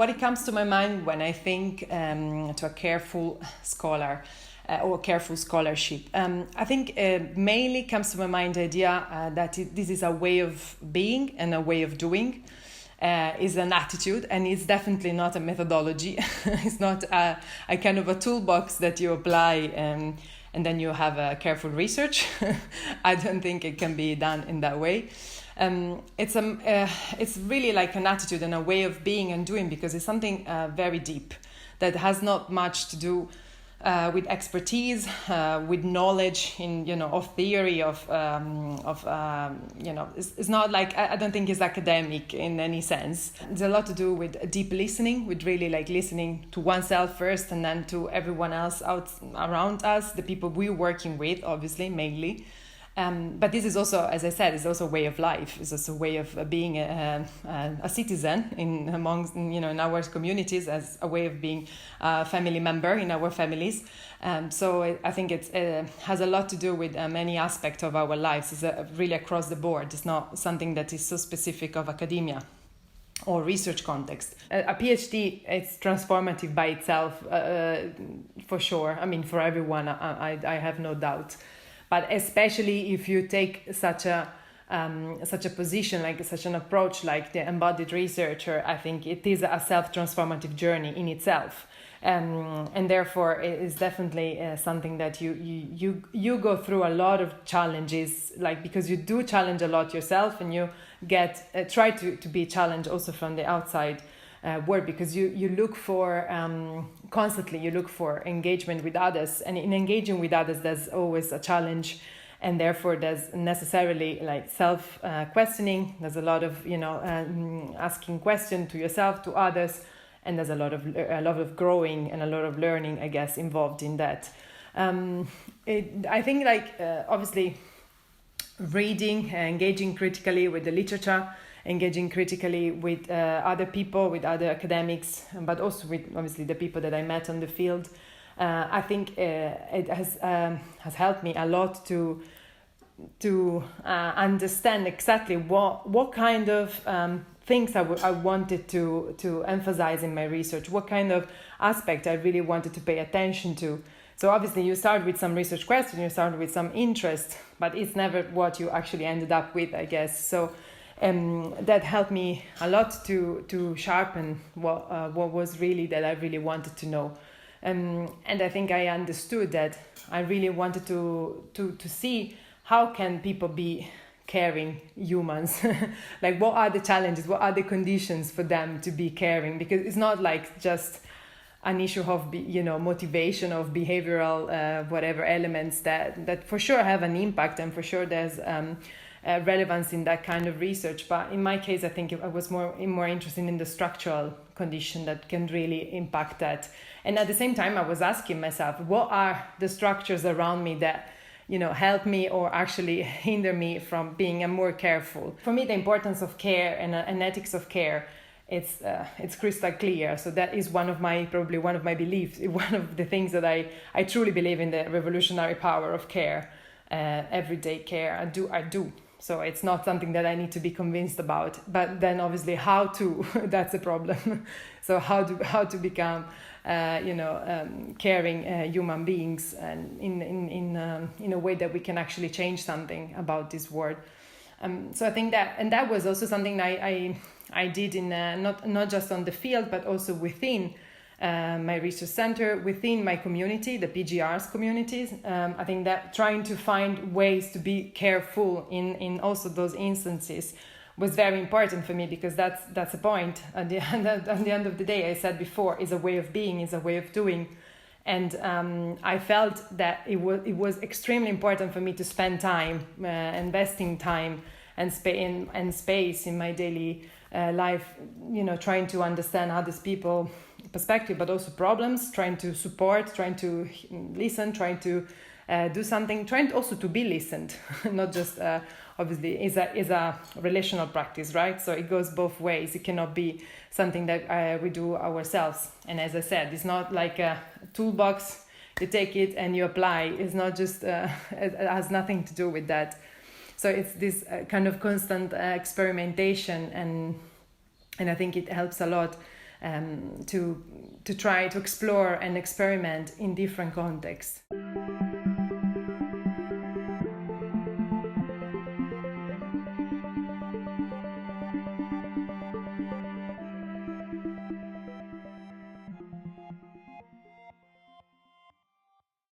what it comes to my mind when I think to a careful scholar or careful scholarship. I think mainly comes to my mind the idea that this is a way of being and a way of doing. Is an attitude, and it's definitely not a methodology. It's not a kind of a toolbox that you apply and then you have a careful research. I don't think it can be done in that way. It's really like an attitude and a way of being and doing, because it's something very deep that has not much to do with expertise, with knowledge of theory, it's not like, I don't think it's academic in any sense. It's a lot to do with deep listening, with really like listening to oneself first and then to everyone else out around us, the people we're working with, obviously, mainly. But this is also, as I said, it's also a way of life. It's also a way of being a citizen in our communities, as a way of being a family member in our families. So I think it has a lot to do with many aspects of our lives. It's really across the board. It's not something that is so specific of academia or research context. A PhD, it's transformative by itself, for sure. I mean, for everyone, I have no doubt. But especially if you take such a position, like such an approach, like the embodied researcher, I think it is a self-transformative journey in itself, and therefore it is definitely something that you go through a lot of challenges, like because you do challenge a lot yourself, and you try to be challenged also from the outside world, because you look for constantly, you look for engagement with others, and in engaging with others there's always a challenge, and therefore there's necessarily like self questioning. There's a lot of asking questions to yourself, to others, and there's a lot of growing and a lot of learning, I guess, involved in that. I think obviously reading, engaging critically with the literature, engaging critically with other people, with other academics, but also with obviously the people that I met on the field. I think it has helped me a lot to understand exactly what kind of things I wanted to emphasize in my research, what kind of aspect I really wanted to pay attention to. So obviously you start with some research question, you start with some interest, but it's never what you actually ended up with, I guess. So that helped me a lot to sharpen what was really that I really wanted to know, and I think I understood that I really wanted to see how can people be caring humans, like what are the challenges, what are the conditions for them to be caring, because it's not like just an issue of motivation, of behavioral whatever elements that for sure have an impact, and for sure there's relevance in that kind of research. But in my case, I think I was more interested in the structural condition that can really impact that. And at the same time, I was asking myself, what are the structures around me that help me or actually hinder me from being more careful? For me, the importance of care and ethics of care, it's crystal clear. So that is probably one of my beliefs, one of the things that I truly believe in, the revolutionary power of care, everyday care. I do. So it's not something that I need to be convinced about. But then obviously how to, that's a problem. So how to become, caring human beings, and in a way that we can actually change something about this world. So I think that was also something I did in not just on the field, but also within my research center, within my community, the PGR's communities. I think that trying to find ways to be careful in also those instances was very important for me, because that's the point. At the end of the day, I said before, is a way of being, is a way of doing. And I felt that it was extremely important for me to spend time, investing time and space in my daily life, trying to understand others people perspective, but also problems, trying to support, trying to listen, trying to do something, trying also to be listened, not just obviously is a relational practice, right? So it goes both ways. It cannot be something that we do ourselves. And as I said, it's not like a toolbox. You take it and you apply. It's not just it has nothing to do with that. So it's this kind of constant experimentation, and I think it helps a lot to try to explore and experiment in different contexts.